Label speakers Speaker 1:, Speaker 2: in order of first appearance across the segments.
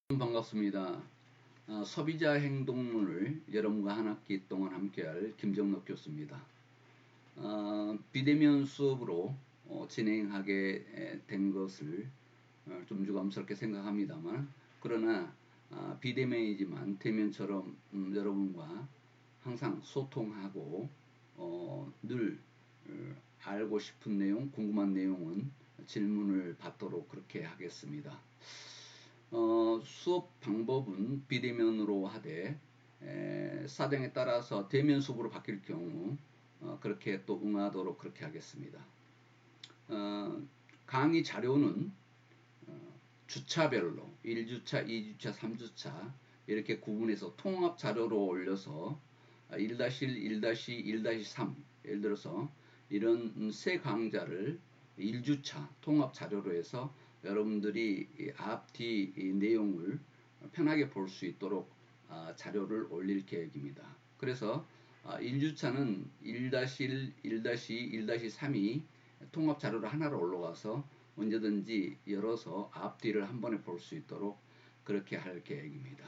Speaker 1: 반갑습니다. 소비자 행동론을 여러분과 한 학기 동안 함께할 김정록 교수입니다. 비대면 수업으로 진행하게 된 것을 좀 유감스럽게 생각합니다만, 그러나 비대면이지만 대면처럼 여러분과 항상 소통하고 늘 알고 싶은 내용, 궁금한 내용은 질문을 받도록 그렇게 하겠습니다. 수업 방법은 비대면으로 하되 사정에 따라서 대면 수업으로 바뀔 경우 그렇게 또 응하도록 그렇게 하겠습니다. 강의 자료는 주차별로 1주차, 2주차, 3주차 이렇게 구분해서 통합 자료로 올려서 1-1, 1-2, 1-3 예를 들어서 이런 세 강좌를 1주차 통합 자료로 해서 여러분들이 앞뒤 내용을 편하게 볼 수 있도록 자료를 올릴 계획입니다. 그래서 1주차는 1-1, 1-2, 1-3이 통합 자료를 하나로 올라가서 언제든지 열어서 앞뒤를 한 번에 볼 수 있도록 그렇게 할 계획입니다.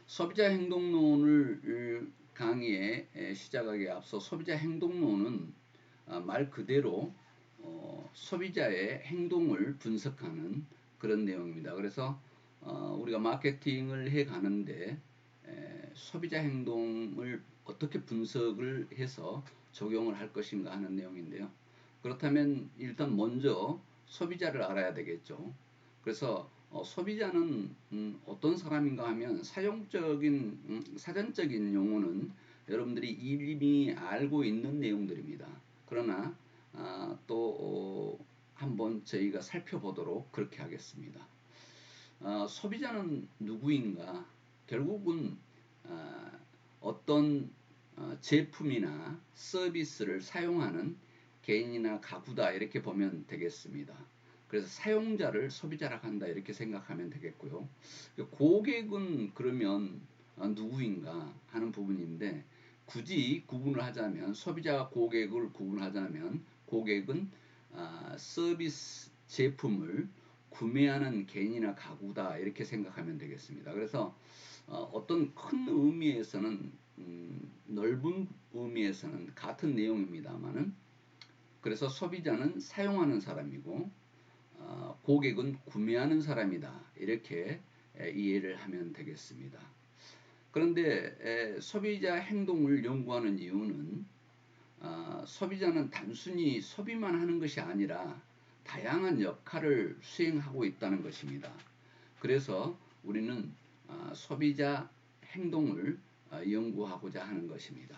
Speaker 1: 소비자 행동론을 강의에 시작하기에 앞서 소비자 행동론은 말 그대로 소비자의 행동을 분석하는 그런 내용입니다. 그래서 우리가 마케팅을 해 가는데 소비자 행동을 어떻게 분석을 해서 적용을 할 것인가 하는 내용인데요. 그렇다면 일단 먼저 소비자를 알아야 되겠죠. 그래서 소비자는 어떤 사람인가 하면 사전적인 용어는 여러분들이 이미 알고 있는 내용들입니다. 그러나 또 한번 저희가 살펴보도록 그렇게 하겠습니다. 소비자는 누구인가? 결국은 어떤 제품이나 서비스를 사용하는 개인이나 가구다 이렇게 보면 되겠습니다. 그래서 사용자를 소비자라고 한다 이렇게 생각하면 되겠고요. 고객은 그러면 누구인가 하는 부분인데, 굳이 구분을 하자면 소비자와 고객을 구분하자면 고객은 서비스 제품을 구매하는 개인이나 가구다 이렇게 생각하면 되겠습니다. 그래서 어떤 큰 의미에서는 넓은 의미에서는 같은 내용입니다만은, 그래서 소비자는 사용하는 사람이고 고객은 구매하는 사람이다 이렇게 이해를 하면 되겠습니다. 그런데 소비자 행동을 연구하는 이유는 소비자는 단순히 소비만 하는 것이 아니라 다양한 역할을 수행하고 있다는 것입니다. 그래서 우리는 소비자 행동을 연구하고자 하는 것입니다.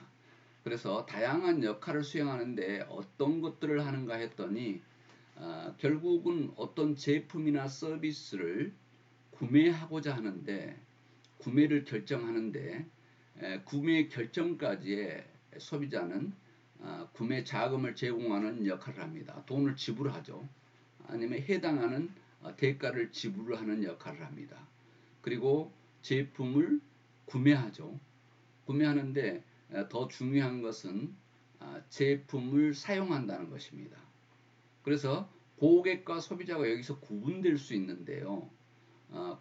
Speaker 1: 그래서 다양한 역할을 수행하는데 어떤 것들을 하는가 했더니 결국은 어떤 제품이나 서비스를 구매하고자 하는데, 구매를 결정하는데 구매 결정까지의 소비자는 구매 자금을 제공하는 역할을 합니다. 돈을 지불하죠. 아니면 해당하는 대가를 지불하는 역할을 합니다. 그리고 제품을 구매하죠. 구매하는데 더 중요한 것은 제품을 사용한다는 것입니다. 그래서 고객과 소비자가 여기서 구분될 수 있는데요.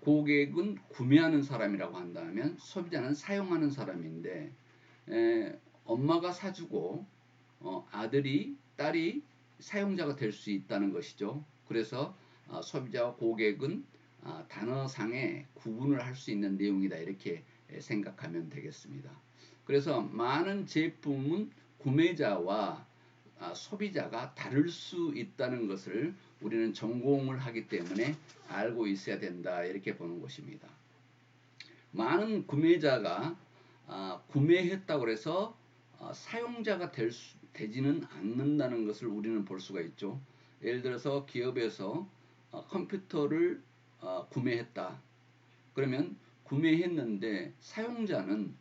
Speaker 1: 고객은 구매하는 사람이라고 한다면 소비자는 사용하는 사람인데, 엄마가 사주고 아들이 딸이 사용자가 될 수 있다는 것이죠. 그래서 소비자와 고객은 단어상의 구분을 할 수 있는 내용이다 이렇게 생각하면 되겠습니다. 그래서 많은 제품은 구매자와 소비자가 다를 수 있다는 것을 우리는 전공을 하기 때문에 알고 있어야 된다 이렇게 보는 것입니다. 많은 구매자가 구매했다고 해서 사용자가 되지는 않는다는 것을 우리는 볼 수가 있죠. 예를 들어서 기업에서 컴퓨터를 구매했다. 그러면 구매했는데 사용자는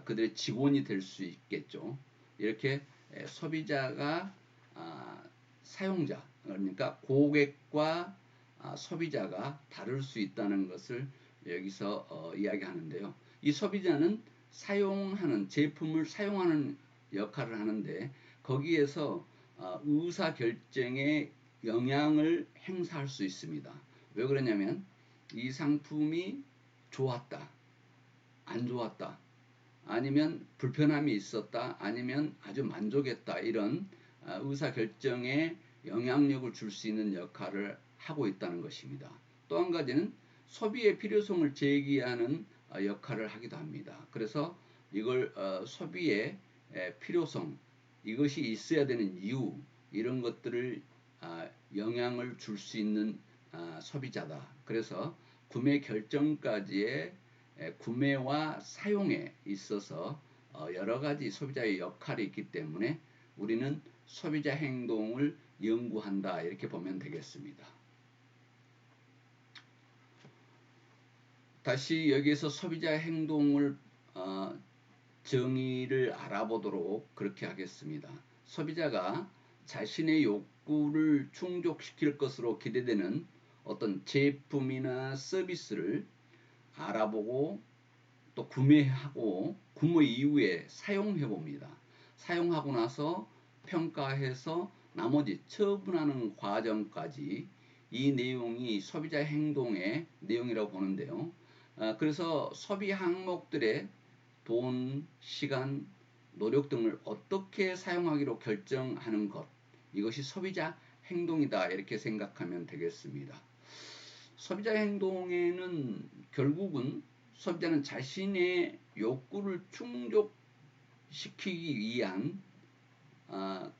Speaker 1: 그들의 직원이 될 수 있겠죠. 이렇게 소비자가 사용자, 그러니까 고객과 소비자가 다를 수 있다는 것을 여기서 이야기하는데요. 이 소비자는 사용하는 제품을 사용하는 역할을 하는데, 거기에서 의사 결정에 영향을 행사할 수 있습니다. 왜 그러냐면 이 상품이 좋았다, 안 좋았다, 아니면 불편함이 있었다, 아니면 아주 만족했다, 이런 의사결정에 영향력을 줄 수 있는 역할을 하고 있다는 것입니다. 또 한 가지는 소비의 필요성을 제기하는 역할을 하기도 합니다. 그래서 이걸 소비의 필요성, 이것이 있어야 되는 이유, 이런 것들을 영향을 줄 수 있는 소비자다. 그래서 구매 결정까지의 구매와 사용에 있어서 여러 가지 소비자의 역할이 있기 때문에 우리는 소비자 행동을 연구한다, 이렇게 보면 되겠습니다. 다시 여기에서 소비자 행동을 정의를 알아보도록 그렇게 하겠습니다. 소비자가 자신의 욕구를 충족시킬 것으로 기대되는 어떤 제품이나 서비스를 알아보고 또 구매하고 구매 이후에 사용해 봅니다. 사용하고 나서 평가해서 나머지 처분하는 과정까지 이 내용이 소비자 행동의 내용이라고 보는데요. 그래서 소비 항목들의 돈, 시간, 노력 등을 어떻게 사용하기로 결정하는 것, 이것이 소비자 행동이다, 이렇게 생각하면 되겠습니다. 소비자 행동에는 결국은 소비자는 자신의 욕구를 충족시키기 위한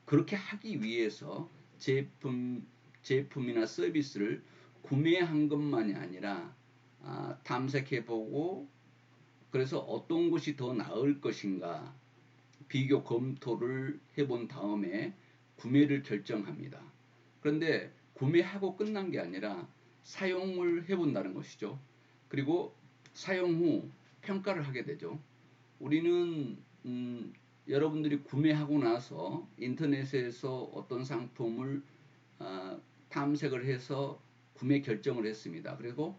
Speaker 1: 그렇게 하기 위해서 제품이나 서비스를 구매한 것만이 아니라 탐색해보고 그래서 어떤 것이 더 나을 것인가 비교 검토를 해본 다음에 구매를 결정합니다. 그런데 구매하고 끝난 게 아니라 사용을 해본다는 것이죠. 그리고 사용 후 평가를 하게 되죠. 우리는 여러분들이 구매하고 나서 인터넷에서 어떤 상품을 탐색을 해서 구매 결정을 했습니다. 그리고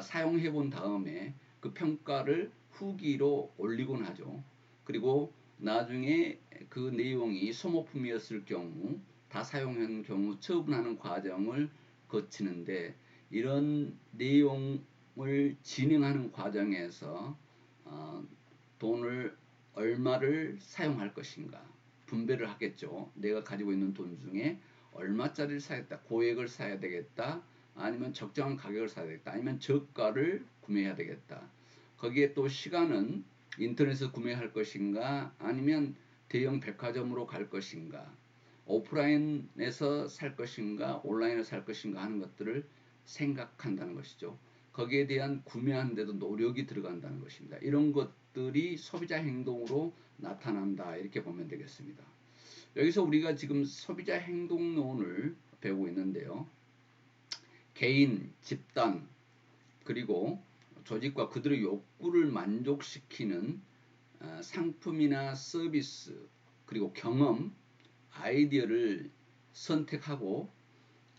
Speaker 1: 사용해 본 다음에 그 평가를 후기로 올리곤 하죠. 그리고 나중에 그 내용이 소모품이었을 경우 다 사용한 경우 처분하는 과정을 거치는데 이런 내용을 진행하는 과정에서 돈을 얼마를 사용할 것인가 분배를 하겠죠. 내가 가지고 있는 돈 중에 얼마짜리를 사야겠다, 고액을 사야 되겠다, 아니면 적정한 가격을 사야 되겠다, 아니면 저가를 구매해야 되겠다. 거기에 또 시간은 인터넷에서 구매할 것인가, 아니면 대형 백화점으로 갈 것인가, 오프라인에서 살 것인가, 온라인에서 살 것인가 하는 것들을 생각한다는 것이죠. 거기에 대한 구매하는데도 노력이 들어간다는 것입니다. 이런 것들이 소비자 행동으로 나타난다, 이렇게 보면 되겠습니다. 여기서 우리가 지금 소비자 행동론을 배우고 있는데요. 개인, 집단, 그리고 조직과 그들의 욕구를 만족시키는 상품이나 서비스, 그리고 경험, 아이디어를 선택하고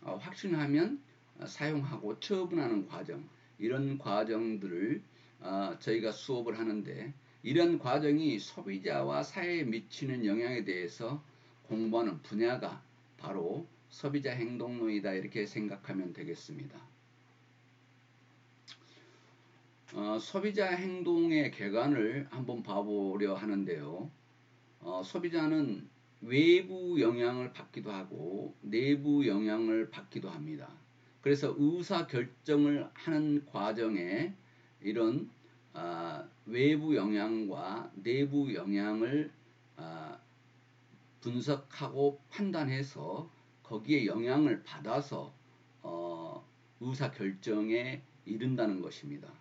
Speaker 1: 확신하면 사용하고 처분하는 과정, 이런 과정들을 저희가 수업을 하는데 이런 과정이 소비자와 사회에 미치는 영향에 대해서 공부하는 분야가 바로 소비자 행동론이다, 이렇게 생각하면 되겠습니다. 소비자 행동의 개관을 한번 봐보려 하는데요. 소비자는 외부 영향을 받기도 하고 내부 영향을 받기도 합니다. 그래서 의사 결정을 하는 과정에 이런 외부 영향과 내부 영향을 분석하고 판단해서 거기에 영향을 받아서 의사 결정에 이른다는 것입니다.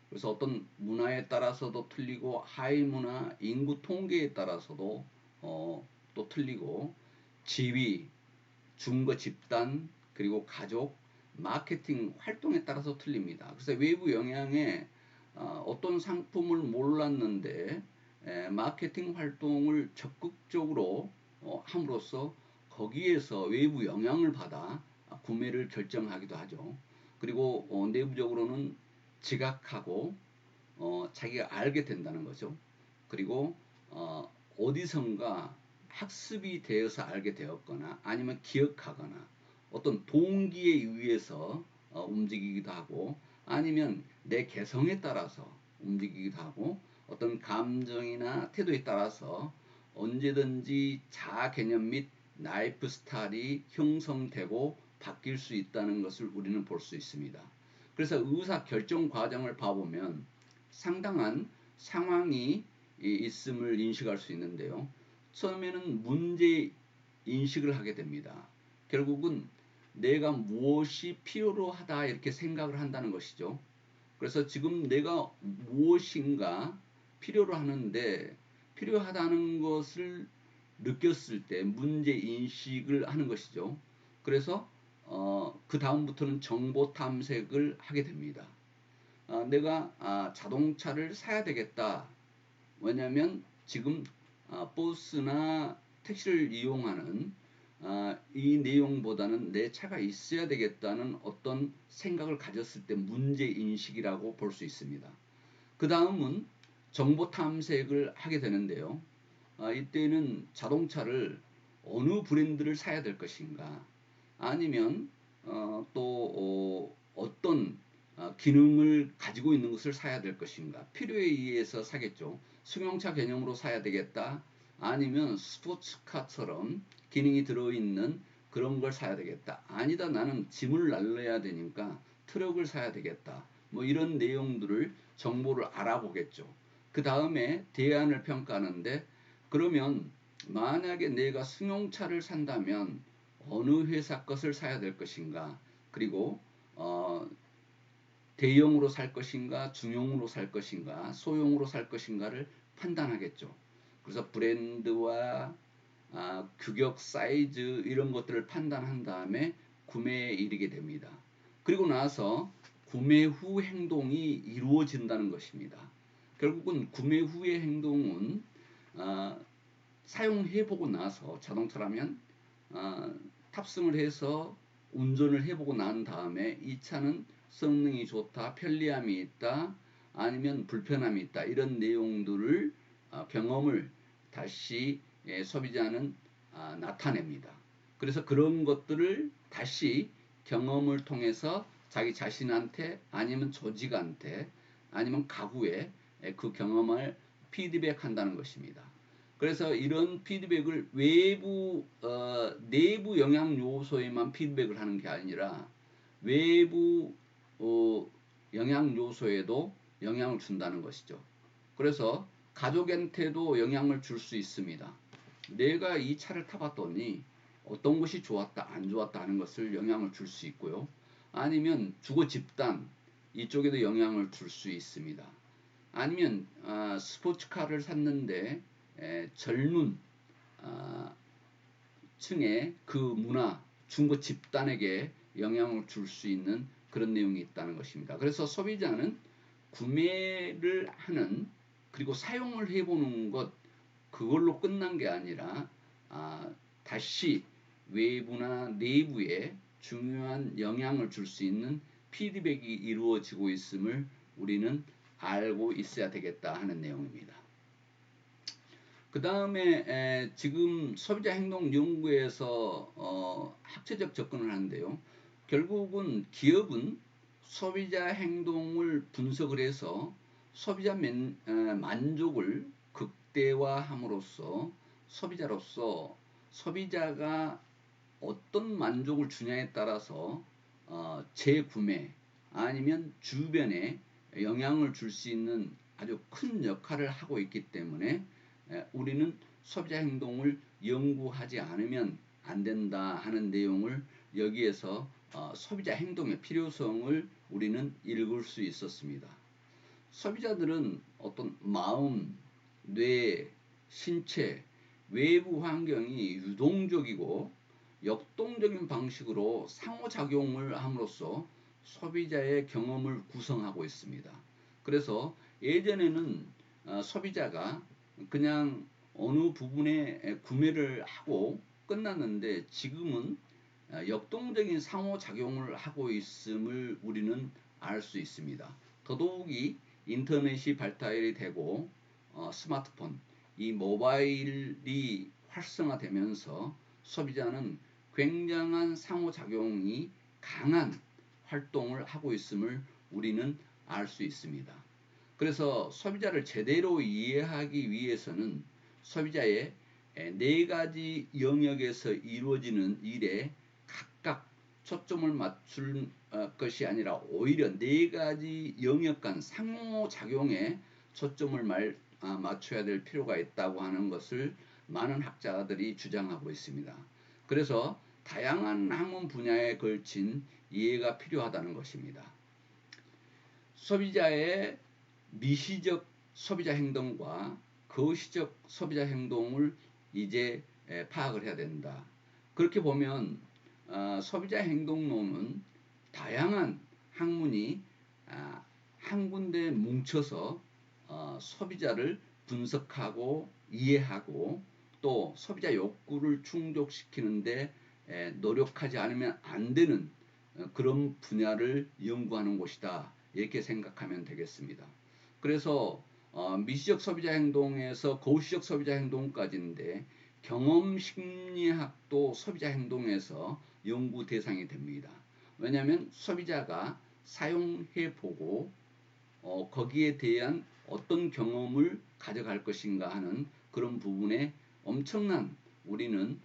Speaker 1: 그래서 어떤 문화에 따라서도 틀리고 하위 문화, 인구 통계에 따라서도 또 틀리고 지위, 중거 집단, 그리고 가족, 마케팅 활동에 따라서 틀립니다. 그래서 외부 영향에 어떤 상품을 몰랐는데 마케팅 활동을 적극적으로 함으로써 거기에서 외부 영향을 받아 구매를 결정하기도 하죠. 그리고 내부적으로는 지각하고 자기가 알게 된다는 거죠. 그리고 어디선가 학습이 되어서 알게 되었거나 아니면 기억하거나 어떤 동기에 의해서 움직이기도 하고 아니면 내 개성에 따라서 움직이기도 하고 어떤 감정이나 태도에 따라서 언제든지 자아 개념 및 라이프 스타일이 형성되고 바뀔 수 있다는 것을 우리는 볼 수 있습니다. 그래서 의사 결정 과정을 봐보면 상당한 상황이 있음을 인식할 수 있는데요. 처음에는 문제 인식을 하게 됩니다. 결국은 내가 무엇이 필요로 하다 이렇게 생각을 한다는 것이죠. 그래서 지금 내가 무엇인가 필요로 하는데 필요하다는 것을 느꼈을 때 문제 인식을 하는 것이죠. 그래서 그 다음부터는 정보 탐색을 하게 됩니다. 내가 자동차를 사야 되겠다. 왜냐하면 지금 버스나 택시를 이용하는 이 내용보다는 내 차가 있어야 되겠다는 어떤 생각을 가졌을 때 문제인식이라고 볼 수 있습니다. 그 다음은 정보 탐색을 하게 되는데요. 이때는 자동차를 어느 브랜드를 사야 될 것인가 아니면 또 어떤 기능을 가지고 있는 것을 사야 될 것인가 필요에 의해서 사겠죠. 승용차 개념으로 사야 되겠다 아니면 스포츠카처럼 기능이 들어있는 그런 걸 사야 되겠다 아니다 나는 짐을 날려야 되니까 트럭을 사야 되겠다 뭐 이런 내용들을 정보를 알아보겠죠. 그 다음에 대안을 평가하는데 그러면 만약에 내가 승용차를 산다면 어느 회사 것을 사야 될 것인가 그리고 대용으로 살 것인가 중용으로 살 것인가 소용으로 살 것인가를 판단하겠죠. 그래서 브랜드와 규격 사이즈 이런 것들을 판단한 다음에 구매에 이르게 됩니다. 그리고 나서 구매 후 행동이 이루어진다는 것입니다. 결국은 구매 후의 행동은 사용해보고 나서 자동차라면 탑승을 해서 운전을 해보고 난 다음에 이 차는 성능이 좋다, 편리함이 있다, 아니면 불편함이 있다 이런 내용들을 경험을 다시 소비자는 나타냅니다. 그래서 그런 것들을 다시 경험을 통해서 자기 자신한테 아니면 조직한테 아니면 가구에 그 경험을 피드백한다는 것입니다. 그래서 이런 피드백을 외부 내부 영향 요소에만 피드백을 하는 게 아니라 외부 영향 요소에도 영향을 준다는 것이죠. 그래서 가족한테도 영향을 줄 수 있습니다. 내가 이 차를 타봤더니 어떤 것이 좋았다 안 좋았다 하는 것을 영향을 줄 수 있고요. 아니면 주거 집단 이쪽에도 영향을 줄 수 있습니다. 아니면 스포츠카를 샀는데 젊은 층의 그 문화 중고 집단에게 영향을 줄 수 있는 그런 내용이 있다는 것입니다. 그래서 소비자는 구매를 하는 그리고 사용을 해보는 것 그걸로 끝난 게 아니라 다시 외부나 내부에 중요한 영향을 줄 수 있는 피드백이 이루어지고 있음을 우리는 알고 있어야 되겠다 하는 내용입니다. 그 다음에 지금 소비자 행동 연구에서 학체적 접근을 하는데요. 결국은 기업은 소비자 행동을 분석을 해서 소비자 만족을 극대화함으로써 소비자로서 소비자가 어떤 만족을 주냐에 따라서 재구매 아니면 주변에 영향을 줄 수 있는 아주 큰 역할을 하고 있기 때문에 우리는 소비자 행동을 연구하지 않으면 안 된다 하는 내용을 여기에서 소비자 행동의 필요성을 우리는 읽을 수 있었습니다. 소비자들은 어떤 마음, 뇌, 신체, 외부 환경이 유동적이고 역동적인 방식으로 상호작용을 함으로써 소비자의 경험을 구성하고 있습니다. 그래서 예전에는 소비자가 그냥 어느 부분에 구매를 하고 끝났는데 지금은 역동적인 상호작용을 하고 있음을 우리는 알 수 있습니다. 더더욱이 인터넷이 발달이 되고 스마트폰, 이 모바일이 활성화되면서 소비자는 굉장한 상호작용이 강한 활동을 하고 있음을 우리는 알 수 있습니다. 그래서 소비자를 제대로 이해하기 위해서는 소비자의 네 가지 영역에서 이루어지는 일에 각각 초점을 맞출 것이 아니라 오히려 네 가지 영역 간 상호작용에 초점을 맞춰야 될 필요가 있다고 하는 것을 많은 학자들이 주장하고 있습니다. 그래서 다양한 학문 분야에 걸친 이해가 필요하다는 것입니다. 소비자의 미시적 소비자 행동과 거시적 소비자 행동을 이제 파악을 해야 된다. 그렇게 보면 소비자 행동론은 다양한 학문이 한 군데 뭉쳐서 소비자를 분석하고 이해하고 또 소비자 욕구를 충족시키는데 노력하지 않으면 안 되는 그런 분야를 연구하는 곳이다. 이렇게 생각하면 되겠습니다. 그래서 미시적 소비자 행동에서 거시적 소비자 행동까지인데 경험 심리학도 소비자 행동에서 연구 대상이 됩니다. 왜냐하면 소비자가 사용해 보고 거기에 대한 어떤 경험을 가져갈 것인가 하는 그런 부분에 엄청난 우리는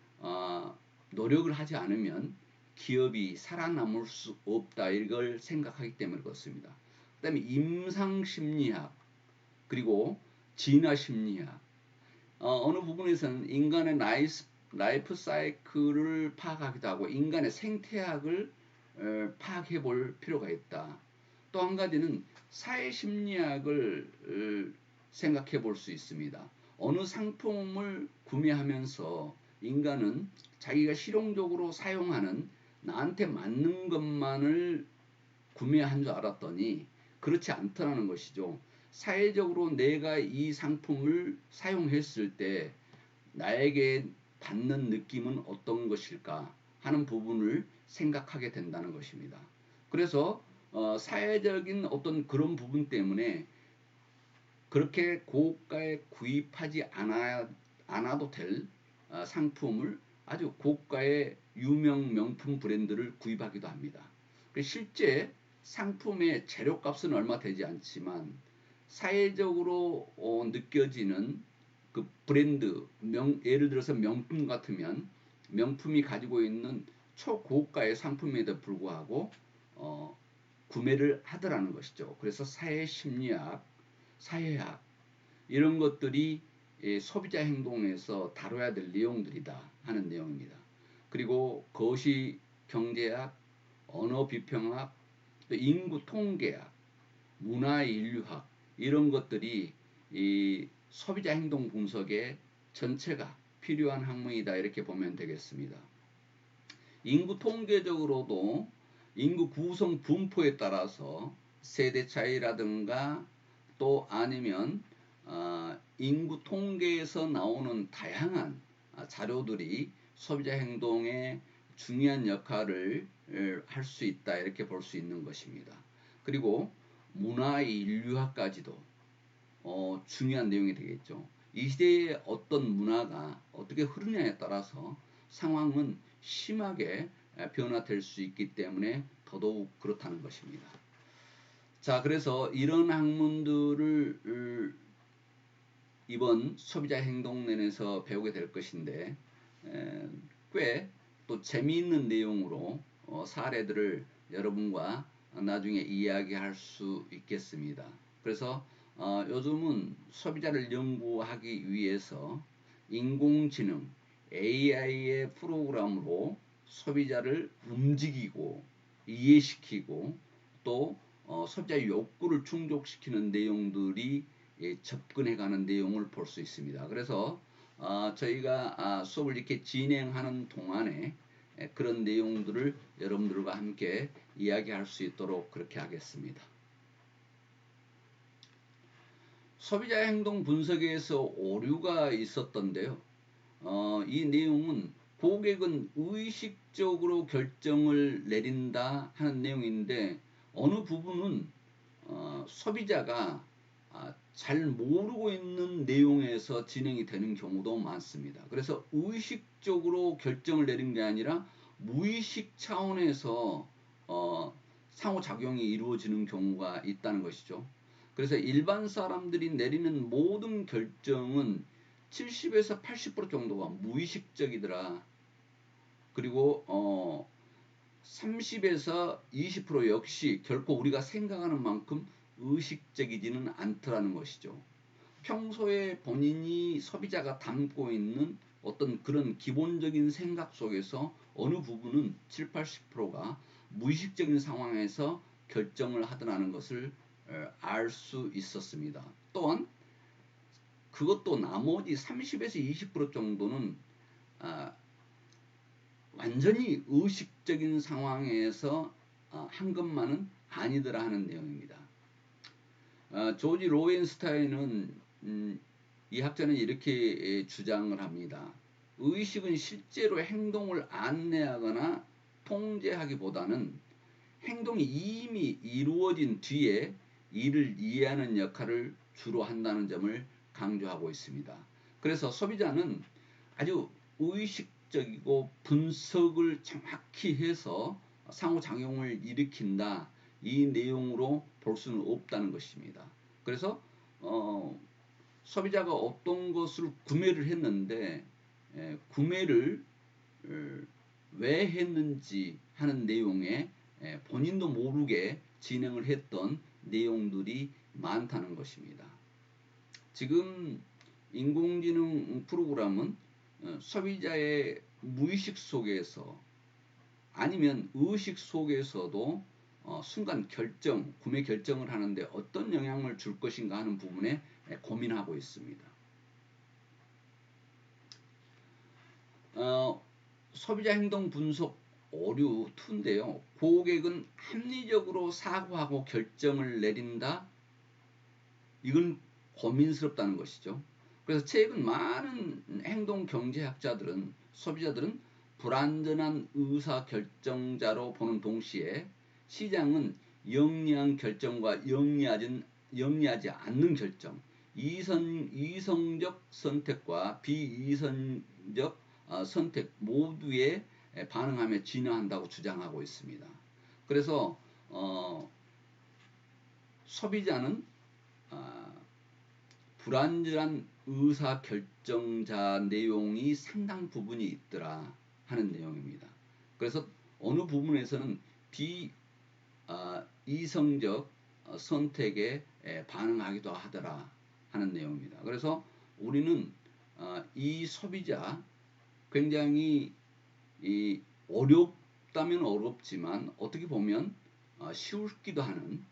Speaker 1: 노력을 하지 않으면 기업이 살아남을 수 없다 이걸 생각하기 때문에 그렇습니다. 그 다음에 임상심리학 그리고 진화심리학 어느 부분에서는 인간의 라이프 사이클을 파악하기도 하고 인간의 생태학을 파악해 볼 필요가 있다. 또 한 가지는 사회심리학을 생각해 볼 수 있습니다. 어느 상품을 구매하면서 인간은 자기가 실용적으로 사용하는 나한테 맞는 것만을 구매한 줄 알았더니 그렇지 않더라는 것이죠. 사회적으로 내가 이 상품을 사용했을 때 나에게 받는 느낌은 어떤 것일까 하는 부분을 생각하게 된다는 것입니다. 그래서 사회적인 어떤 그런 부분 때문에 그렇게 고가에 구입하지 않아도 될 상품을 아주 고가의 유명 명품 브랜드를 구입하기도 합니다. 실제 상품의 재료값은 얼마 되지 않지만 사회적으로 느껴지는 그 브랜드 예를 들어서 명품 같으면 명품이 가지고 있는 초고가의 상품에도 불구하고 구매를 하더라는 것이죠. 그래서 사회심리학, 사회학 이런 것들이 소비자 행동에서 다뤄야 될 내용들이다 하는 내용입니다. 그리고 거시 경제학, 언어 비평학, 또 인구 통계학, 문화 인류학 이런 것들이 이 소비자 행동 분석의 전체가 필요한 학문이다 이렇게 보면 되겠습니다. 인구 통계적으로도 인구 구성 분포에 따라서 세대 차이라든가 또 아니면 인구 통계에서 나오는 다양한 자료들이 소비자 행동에 중요한 역할을 할 수 있다 이렇게 볼 수 있는 것입니다. 그리고 문화 인류학까지도 중요한 내용이 되겠죠. 이 시대에 어떤 문화가 어떻게 흐르냐에 따라서 상황은 심하게 변화될 수 있기 때문에 더더욱 그렇다는 것입니다. 자, 그래서 이런 학문들을 이번 소비자 행동론에서 배우게 될 것인데 꽤 또 재미있는 내용으로 사례들을 여러분과 나중에 이야기할 수 있겠습니다. 그래서 요즘은 소비자를 연구하기 위해서 인공지능 AI의 프로그램으로 소비자를 움직이고 이해시키고 또 소비자 욕구를 충족시키는 내용들이 접근해가는 내용을 볼 수 있습니다. 그래서 저희가 수업을 이렇게 진행하는 동안에 그런 내용들을 여러분들과 함께 이야기할 수 있도록 그렇게 하겠습니다. 소비자 행동 분석에서 오류가 있었던데요. 이 내용은 고객은 의식적으로 결정을 내린다 하는 내용인데 어느 부분은 소비자가 잘 모르고 있는 내용에서 진행이 되는 경우도 많습니다. 그래서 의식적으로 결정을 내린 게 아니라 무의식 차원에서 상호작용이 이루어지는 경우가 있다는 것이죠. 그래서 일반 사람들이 내리는 모든 결정은 70에서 80% 정도가 무의식적이더라. 그리고 30에서 20% 역시 결코 우리가 생각하는 만큼 의식적이지는 않더라는 것이죠. 평소에 본인이 소비자가 담고 있는 어떤 그런 기본적인 생각 속에서 어느 부분은 7, 80%가 무의식적인 상황에서 결정을 하더라는 것을 알 수 있었습니다. 또한 그것도 나머지 30에서 20% 정도는 완전히 의식적인 상황에서 한 것만은 아니더라 하는 내용입니다. 조지 로웬스타인은 이 학자는 이렇게 주장을 합니다. 의식은 실제로 행동을 안내하거나 통제하기보다는 행동이 이미 이루어진 뒤에 이를 이해하는 역할을 주로 한다는 점을 강조하고 있습니다. 그래서 소비자는 아주 의식적이고 분석을 정확히 해서 상호작용을 일으킨다. 이 내용으로 볼 수는 없다는 것입니다. 그래서 소비자가 어떤 것을 구매를 했는데 구매를 왜 했는지 하는 내용에 본인도 모르게 진행을 했던 내용들이 많다는 것입니다. 지금 인공지능 프로그램은 소비자의 무의식 속에서 아니면 의식 속에서도 순간 결정, 구매 결정을 하는데 어떤 영향을 줄 것인가 하는 부분에 고민하고 있습니다. 소비자 행동 분석 오류 2인데요. 고객은 합리적으로 사고하고 결정을 내린다. 이건 고민스럽다는 것이죠. 그래서 최근 많은 행동 경제학자들은 소비자들은 불완전한 의사결정자로 보는 동시에 시장은 영리한 결정과 영리하지 않는 결정, 이성적 선택과 비이성적 선택 모두에 반응하며 진화한다고 주장하고 있습니다. 그래서 소비자는 불완전한 의사결정자 내용이 상당 부분이 있더라 하는 내용입니다. 그래서 어느 부분에서는 비이성적 선택에 반응하기도 하더라 하는 내용입니다. 그래서 우리는 이 소비자 굉장히 어렵다면 어렵지만 어떻게 보면 쉬울기도 하는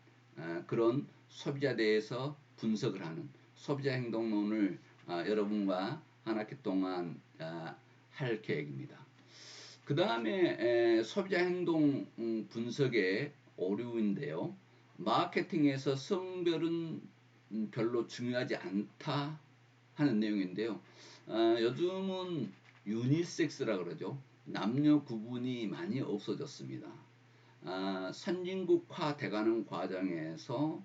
Speaker 1: 그런 소비자에 대해서 분석을 하는 소비자 행동론을 여러분과 한 학기 동안 할 계획입니다. 그 다음에 소비자 행동 분석의 오류인데요. 마케팅에서 성별은 별로 중요하지 않다 하는 내용인데요. 요즘은 유니섹스라 그러죠. 남녀 구분이 많이 없어졌습니다. 선진국화 돼가는 과정에서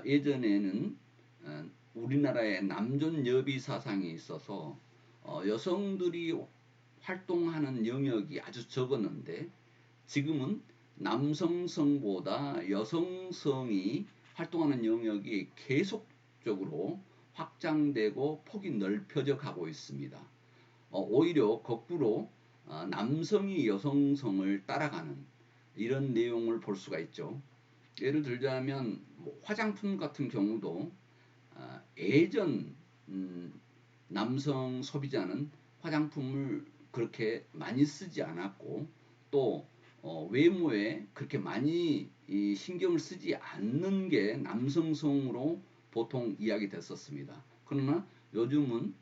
Speaker 1: 예전에는 우리나라에 남존여비 사상이 있어서 여성들이 활동하는 영역이 아주 적었는데 지금은 남성성보다 여성성이 활동하는 영역이 계속적으로 확장되고 폭이 넓혀져 가고 있습니다. 오히려 거꾸로 남성이 여성성을 따라가는 이런 내용을 볼 수가 있죠. 예를 들자면 화장품 같은 경우도 예전 남성 소비자는 화장품을 그렇게 많이 쓰지 않았고 또 외모에 그렇게 많이 신경을 쓰지 않는 게 남성성으로 보통 이야기됐었습니다. 그러나 요즘은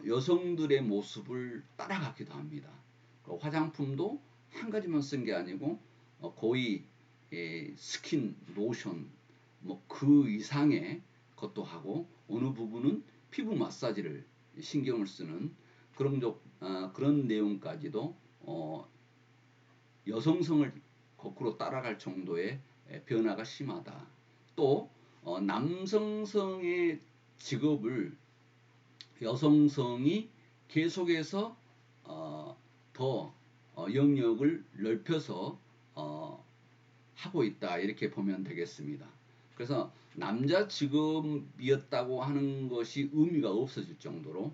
Speaker 1: 여성들의 모습을 따라가기도 합니다. 화장품도 한 가지만 쓴 게 아니고 거의 스킨, 로션 뭐 그 이상의 것도 하고 어느 부분은 피부 마사지를 신경을 쓰는 그런 내용까지도 여성성을 거꾸로 따라갈 정도의 변화가 심하다. 또 남성성의 직업을 여성성이 계속해서 더 영역을 넓혀서 하고 있다 이렇게 보면 되겠습니다. 그래서 남자 직업이었다고 하는 것이 의미가 없어질 정도로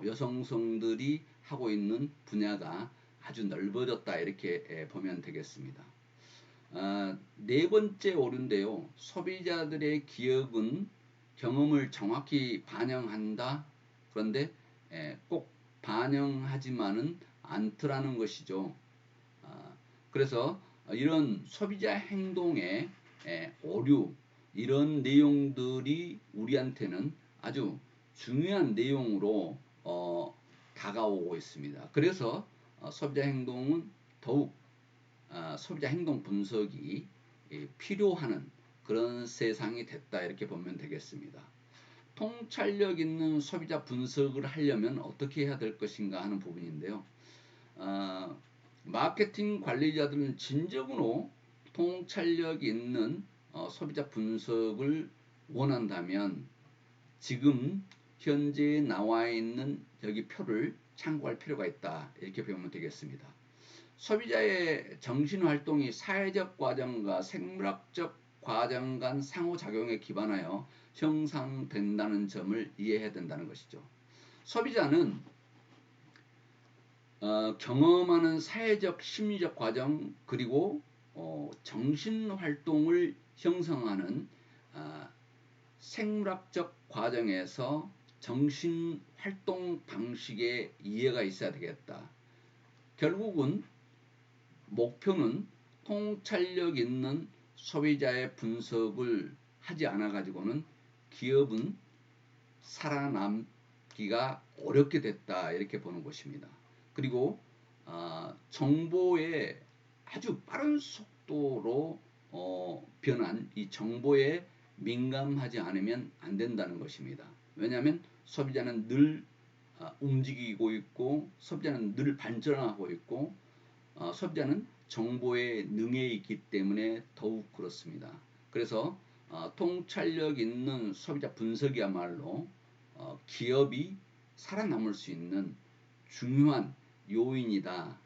Speaker 1: 여성들이 하고 있는 분야가 아주 넓어졌다 이렇게 보면 되겠습니다. 네 번째 오류인데요. 소비자들의 기억은 경험을 정확히 반영한다. 그런데 꼭 반영하지만은 않더라는 것이죠. 그래서 이런 소비자 행동의 오류 이런 내용들이 우리한테는 아주 중요한 내용으로 다가오고 있습니다. 그래서 소비자 행동은 더욱 소비자 행동 분석이 필요한 그런 세상이 됐다 이렇게 보면 되겠습니다. 통찰력 있는 소비자 분석을 하려면 어떻게 해야 될 것인가 하는 부분인데요. 마케팅 관리자들은 진정으로 통찰력 있는 소비자 분석을 원한다면 지금 현재 나와 있는 여기 표를 참고할 필요가 있다 이렇게 보면 되겠습니다. 소비자의 정신활동이 사회적 과정과 생물학적 과정 간 상호작용에 기반하여 형성된다는 점을 이해해야 된다는 것이죠. 소비자는 경험하는 사회적 심리적 과정 그리고 정신활동을 형성하는 생물학적 과정에서 정신활동 방식에 이해가 있어야 되겠다. 결국은 목표는 통찰력 있는 소비자의 분석을 하지 않아 가지고는 기업은 살아남기가 어렵게 됐다 이렇게 보는 것입니다. 그리고 정보의 아주 빠른 속도로 변한 이 정보에 민감하지 않으면 안 된다는 것입니다. 왜냐하면 소비자는 늘 움직이고 있고 소비자는 늘 발전하고 있고 소비자는 정보에 능해 있기 때문에 더욱 그렇습니다. 그래서 통찰력 있는 소비자 분석이야말로 기업이 살아남을 수 있는 중요한 요인이다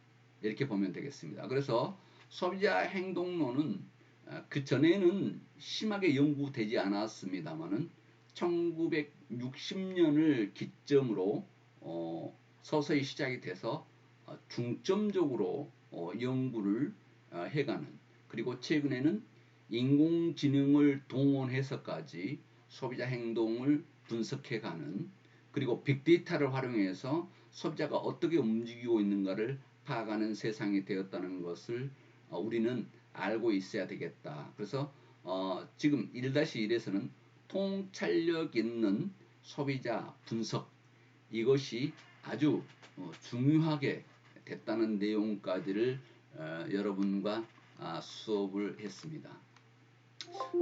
Speaker 1: 이렇게 보면 되겠습니다. 그래서 소비자 행동론은 그 전에는 심하게 연구되지 않았습니다만은 1960년을 기점으로 서서히 시작이 돼서 중점적으로 연구를 해가는 그리고 최근에는 인공지능을 동원해서까지 소비자 행동을 분석해가는 그리고 빅데이터를 활용해서 소비자가 어떻게 움직이고 있는가를 파악하는 세상이 되었다는 것을 우리는 알고 있어야 되겠다. 그래서 지금 1-1에서는 통찰력 있는 소비자 분석 이것이 아주 중요하게 됐다는 내용까지를 여러분과 수업을 했습니다.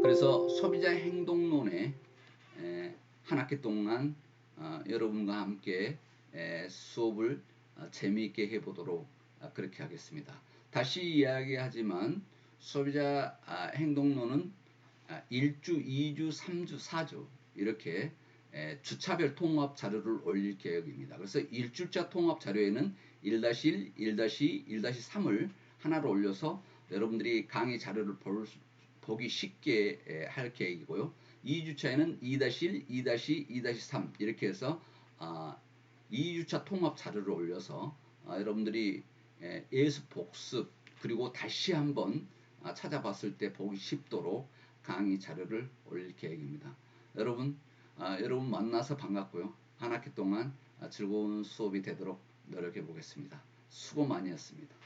Speaker 1: 그래서 소비자 행동론에 한 학기 동안 여러분과 함께 수업을 재미있게 해보도록 그렇게 하겠습니다. 다시 이야기하지만 소비자 행동론은 1주, 2주, 3주, 4주 이렇게 주차별 통합 자료를 올릴 계획입니다. 그래서 1주차 통합 자료에는 1-1, 1-2, 1-3을 하나로 올려서 여러분들이 강의 자료를 보기 쉽게 할 계획이고요. 2주차에는 2-1, 2-2, 2-3 이렇게 해서 2주차 통합 자료를 올려서 여러분들이 예습 복습 그리고 다시 한번 찾아봤을 때 보기 쉽도록 강의 자료를 올릴 계획입니다. 여러분 만나서 반갑고요. 한 학기 동안 즐거운 수업이 되도록 노력해 보겠습니다. 수고 많이 했습니다.